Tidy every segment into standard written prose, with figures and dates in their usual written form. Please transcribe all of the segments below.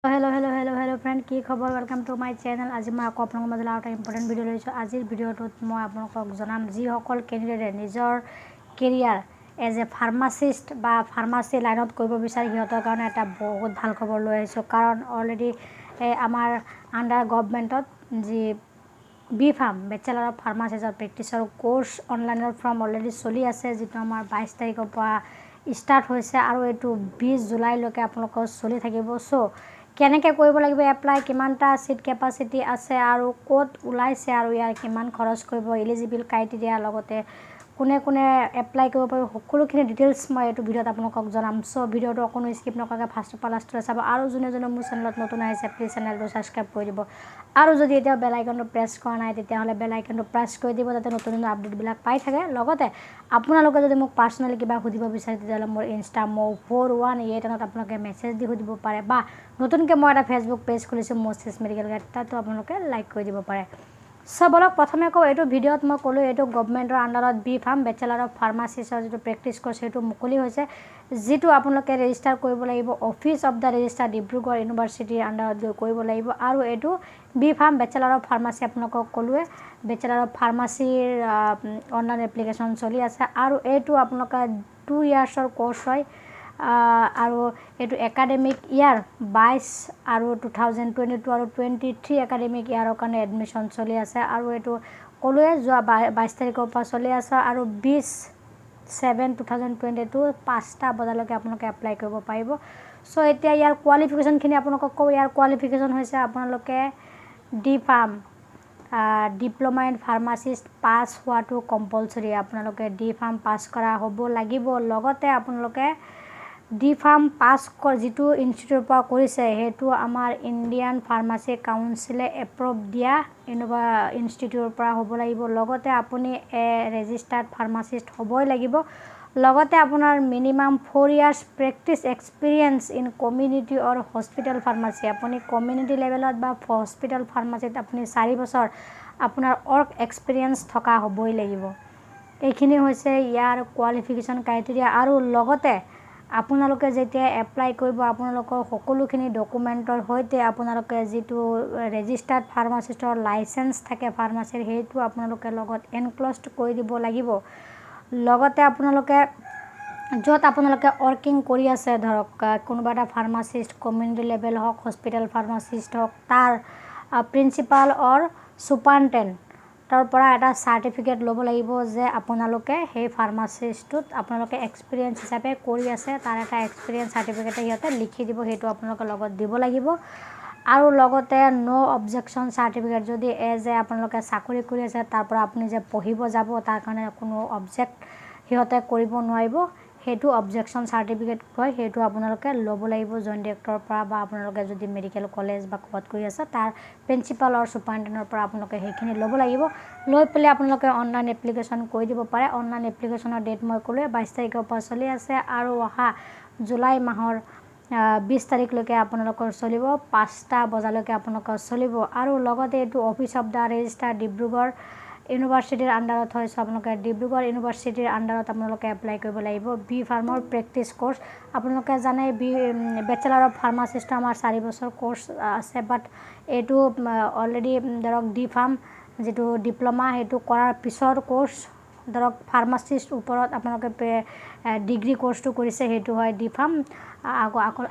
Hello friend, কি খবৰ? Welcome to my channel. আজি মই আপোনালোকৰ মাজলৈ এটা ইম্পৰ্টেণ্ট ভিডিঅ' লৈছোঁ। আজিৰ ভিডিঅ'টোত মই আপোনালোকক জনাম যিসকল কেণ্ডিডেটে নিজৰ কেৰিয়াৰ এজ এ ফাৰ্মাচিষ্ট বা ফাৰ্মাচী লাইনত কৰিব বিচাৰে সিহঁতৰ কাৰণে এটা বহুত ভাল খবৰ লৈ আহিছোঁ। কাৰণ অলৰেডি আমাৰ আণ্ডাৰ গভৰ্ণমেণ্টত যি b.pharm বেচেলাৰ অফ ফাৰ্মাচিষ্টৰ প্ৰেক্টিছৰ কোৰ্ছ অনলাইনৰ ফৰ্ম অলৰেডি চলি আছে, যিটো আমাৰ 22 তাৰিখৰ পৰা ষ্টাৰ্ট হৈছে আৰু এইটো 20 জুলাইলৈকে আপোনালোকৰ চলি থাকিব। চ' কেনেকৈ কৰিব লাগিব এপ্লাই, কিমানটা সিট কেপাচিটি আছে আৰু ক'ত ওলাইছে আৰু ইয়াৰ কিমান খৰচ কৰিব, এলিজিবল ক্ৰাইটেৰিয়া, লগতে কোনে কোনে এপ্লাই কৰিব পাৰিব, সকলোখিনি ডিটেইলছ মই এইটো ভিডিঅ'ত আপোনালোকক জনাম। চ' ভিডিঅ'টো অকণো স্কিপ নকৰাকৈ ফাৰ্ষ্টৰ পৰা লাষ্টলৈ চাব। আৰু যোনে মোৰ চেনেলত নতুন আহিছে প্লিজ চেনেলটো ছাবস্ক্ৰাইব কৰি দিব। আৰু যদি এতিয়াও বেল আইকনটো প্ৰেছ কৰা নাই তেতিয়াহ'লে বেল আইকনটো প্ৰেছ কৰি দিব, যাতে নতুন আপডেটবিলাক পাই থাকে। লগতে আপোনালোকে যদি মোক পাৰ্চনেলি কিবা সুধিব বিচাৰে তেতিয়াহ'লে মোৰ ইনষ্টা mou4188 আপোনালোকে মেছেজ দি সুধিব পাৰে, বা নতুনকৈ মই এটা ফেচবুক পেজ খুলিছোঁ মৌচি মেডিকেল গাইড, তাতো আপোনালোকে লাইক কৰি দিব পাৰে। চ' বলক প্ৰথমে কওঁ, এইটো ভিডিঅ'ত মই ক'লোঁ এইটো গভৰ্ণমেণ্টৰ আণ্ডাৰত b.pharm বেচেলাৰ অফ ফাৰ্মাচিষ্টৰ যিটো প্ৰেক্টিছ কোৰ্ছ সেইটো মুকলি হৈছে, যিটো আপোনালোকে ৰেজিষ্টাৰ কৰিব লাগিব office of the register Dibrugarh ইউনিভাৰ্চিটিৰ আণ্ডাৰত গৈ কৰিব লাগিব। আৰু এইটো b.pharm বেচেলাৰ অফ ফাৰ্মাচী আপোনালোকক ক'লোৱে, বেচেলাৰ অফ ফাৰ্মাচীৰ অনলাইন এপ্লিকেশ্যন চলি আছে আৰু এইটো আপোনালোকে 2 ইয়াৰ্ছৰ কোৰ্ছ হয়। আৰু এইটো একাডেমিক ইয়াৰ 22 আৰু 2022 আৰু 23 একাডেমিক ইয়াৰৰ কাৰণে এডমিশ্যন চলি আছে। আৰু এইটো ক'লোৱে যোৱা 22 তাৰিখৰ পৰা চলি আছে আৰু 20/7/2022 5টা বজালৈকে আপোনালোকে এপ্লাই কৰিব পাৰিব। চ' এতিয়া ইয়াৰ কোৱালিফিকেশ্যনখিনি আপোনালোকক কওঁ। ইয়াৰ কোৱালিফিকেশ্যন হৈছে আপোনালোকে d.pharm ডিপ্ল'মা ইন ফাৰ্মাচিষ্ট পাছ হোৱাটো কম্পালচৰি, আপোনালোকে d.pharm পাছ কৰা হ'ব লাগিব। লগতে আপোনালোকে d.pharm পাছ যিটো ইনষ্টিটিউটৰ পৰা কৰিছে সেইটো আমাৰ ইণ্ডিয়ান ফাৰ্মাচী কাউন্সিলে এপ্ৰুভ দিয়া ইনষ্টিটিউটৰ পৰা হ'ব লাগিব। লগতে আপুনি ৰেজিষ্টাৰ্ড ফাৰ্মাচিষ্ট হ'বই লাগিব। লগতে আপোনাৰ minimum 4 years practice experience in community or hospital pharmacy, আপুনি কমিউনিটি লেভেলত বা হস্পিটেল ফাৰ্মাচীত আপুনি 4 বছৰ আপোনাৰ ৱৰ্ক এক্সপিৰিয়েঞ্চ থকা হ'বই লাগিব। এইখিনি হৈছে ইয়াৰ কোৱালিফিকেশ্যন ক্ৰাইটেৰিয়া। আৰু লগতে আপোনালোকে যেতিয়া এপ্লাই কৰিব আপোনালোকৰ সকলোখিনি ডকুমেণ্টৰ সৈতে আপোনালোকে যিটো ৰেজিষ্টাৰ্ড ফাৰ্মাচিষ্টৰ লাইচেঞ্চ থাকে ফাৰ্মাচীৰ সেইটো আপোনালোকে লগত এনক্ল'জড কৰি দিব লাগিব। লগতে আপোনালোকে য'ত আপোনালোকে ৱৰ্কিং কৰি আছে, ধৰক কোনোবা এটা ফাৰ্মাচিষ্ট কমিউনিটি লেভেল হওক, হস্পিটেল ফাৰ্মাচিষ্ট হওক, তাৰ প্ৰিন্সিপাল অৰ ছুপাৰিনটেণ্ডেণ্টৰ পৰা এটা চাৰ্টিফিকেট ল'ব লাগিব যে আপোনালোকে সেই ফাৰ্মাচিষ্টটোত আপোনালোকে এক্সপিৰিয়েঞ্চ হিচাপে কৰি আছে, তাৰ এটা এক্সপিৰিয়েঞ্চ চাৰ্টিফিকেটে সিহঁতে লিখি দিব, সেইটো আপোনালোকে লগত দিব লাগিব। আৰু লগতে ন' অবজেকশ্যন চাৰ্টিফিকেট, যদি আপোনালোকে চাকৰি কৰি আছে তাৰ পৰা আপুনি যে পঢ়িব যাব তাৰ কাৰণে কোনো অবজেক্ট সিহঁতে কৰিব নোৱাৰিব, সেইটো অবজেকশ্যন চাৰ্টিফিকেট কয়, সেইটো আপোনালোকে ল'ব লাগিব জইণ্ট ডিৰেক্টৰৰ পৰা, বা আপোনালোকে যদি মেডিকেল কলেজ বা ক'ৰবাত কৰি আছে তাৰ প্ৰিন্সিপাল আৰু ছুপাৰিনটেণ্ডেণ্টৰ পৰা আপোনালোকে সেইখিনি ল'ব লাগিব। লৈ পেলাই আপোনালোকে অনলাইন এপ্লিকেশ্যন কৰি দিব পাৰে। অনলাইন এপ্লিকেশ্যনৰ ডেট মই ক'লোৱে 22 তাৰিখৰ পৰা চলি আছে আৰু অহা জুলাই মাহৰ 20 তাৰিখলৈকে আপোনালোকৰ চলিব, 5টা বজালৈকে আপোনালোকৰ চলিব। আৰু লগতে এইটো office of the register Dibrugarh ইউনিভাৰ্চিটিৰ আণ্ডাৰত হয়। চ' আপোনালোকে ডিব্ৰুগড় ইউনিভাৰ্চিটিৰ আণ্ডাৰত আপোনালোকে এপ্লাই কৰিব লাগিব b.pharmৰ প্ৰেক্টিছ কোৰ্ছ। আপোনালোকে জানে বেচেলাৰ অফ ফাৰ্মাচিষ্টৰ আমাৰ 4 বছৰ কোৰ্ছ আছে, বাট এইটো অলৰেডি ধৰক d.pharm যিটো ডিপ্ল'মা সেইটো কৰাৰ পিছৰ কোৰ্ছ, ধৰক ফাৰ্মাচিষ্ট ওপৰত আপোনালোকে ডিগ্ৰী কোৰ্ছটো কৰিছে সেইটো হয় d.pharm।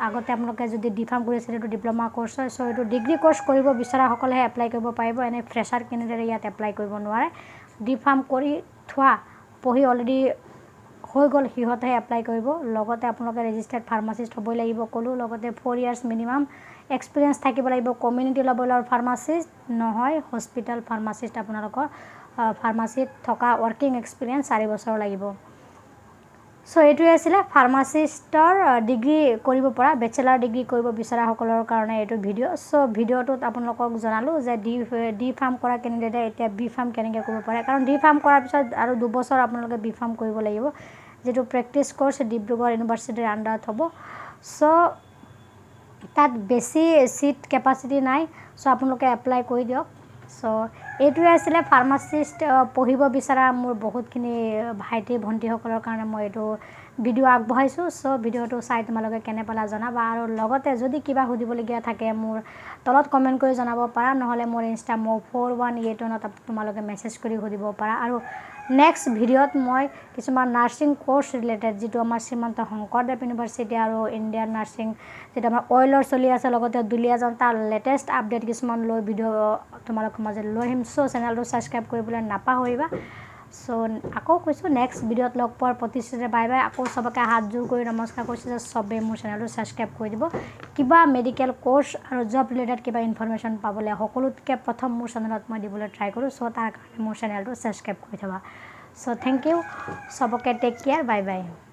আগতে আপোনালোকে যদি d.pharm কৰিছে সেইটো ডিপ্ল'মা কোৰ্ছ হয়। চ' এইটো ডিগ্ৰী কোৰ্ছ কৰিব বিচৰাসকলেহে এপ্লাই কৰিব পাৰিব, এনে ফ্ৰেছাৰ কেণ্ডিডেটে ইয়াত এপ্লাই কৰিব নোৱাৰে। d.pharm কৰি থোৱা পঢ়ি অলৰেডি হৈ গ'ল সিহঁতেহে এপ্লাই কৰিব। লগতে আপোনালোকে ৰেজিষ্টাৰ্ড ফাৰ্মাচিষ্ট হ'বই লাগিব ক'লোঁ। লগতে 4 ইয়াৰ্ছ মিনিমাম এক্সপিৰিয়েঞ্চ থাকিব লাগিব, কমিউনিটি লেভেলৰ ফাৰ্মাচিষ্ট নহয়, হস্পিটেল ফাৰ্মাচিষ্ট আপোনালোকৰ ফাৰ্মাচীত থকা ৱৰ্কিং এক্সপিৰিয়েঞ্চ 4 বছৰ লাগিব। চ' এইটোৱে আছিলে ফাৰ্মাচিষ্টৰ ডিগ্ৰী কৰিব পৰা, বেচেলাৰ ডিগ্ৰী কৰিব বিচৰাসকলৰ কাৰণে এইটো ভিডিঅ'। চ' ভিডিঅ'টোত আপোনালোকক জনালোঁ যে d.pharm কৰা কেণ্ডিডেটে এতিয়া b.pharm কেনেকৈ কৰিব পাৰে, কাৰণ d.pharm কৰাৰ পিছত আৰু 2 বছৰ আপোনালোকে b.pharm কৰিব লাগিব, যিটো প্ৰেক্টিছ কোৰ্ছ ডিব্ৰুগড় ইউনিভাৰ্চিটিৰ আণ্ডাৰত হ'ব। চ' তাত বেছি চিট কেপাচিটি নাই, চ' আপোনালোকে এপ্লাই কৰি দিয়ক। চ' এইটোৱে আছিলে ফাৰ্মাচিষ্ট পঢ়িব বিচৰা মোৰ বহুতখিনি ভাইটি ভণ্টিসকলৰ কাৰণে মই এইটো ভিডিঅ' আগবঢ়াইছোঁ চ' ভিডিঅ'টো চাই তোমালোকে কেনে পালা জনাবা আৰু লগতে যদি কিবা সুধিবলগীয়া থাকে মোৰ তলত কমেণ্ট কৰি জনাব পাৰা নহ'লে মোৰ ইনষ্টা mo4181ত তোমালোকে মেছেজ কৰি সুধিব পাৰা আৰু নেক্সট ভিডিঅ'ত মই কিছুমান নাৰ্ছিং কোৰ্চ ৰিলেটেড যিটো আমাৰ শ্ৰীমন্ত শংকৰদেৱ ইউনিভাৰ্চিটি আৰু ইণ্ডিয়ান নাৰ্ছিং যেটা আমাৰ অইলৰ চলি আছে লগতে দুলিয়াজান তাৰ লেটেষ্ট আপডেট কিছুমান লৈ ভিডিঅ' তোমালোকৰ মাজত লৈ আহিম চ' চেনেলটো ছাবস্ক্ৰাইব কৰিবলৈ নাপাহৰিবা চ' আকৌ কৈছোঁ নেক্সট ভিডিঅ'ত লগ পোৱাৰ প্ৰতিশ্ৰুতিৰে বাই বাই আকৌ চবকে হাত জোৰ কৰি নমস্কাৰ কৰিছোঁ যে চবেই মোৰ চেনেলটো ছাবস্ক্ৰাইব কৰি দিব কিবা মেডিকেল কোৰ্চ আৰু জব ৰিলেটেড কিবা ইনফৰমেশ্যন পাবলৈ সকলোতকৈ প্ৰথম মোৰ চেনেলত মই দিবলৈ ট্ৰাই কৰোঁ চ' তাৰ কাৰণে মোৰ চেনেলটো ছাবস্ক্ৰাইব কৰি থ'বা চ' থেংক ইউ চবকে টেক কেয়াৰ বাই বাই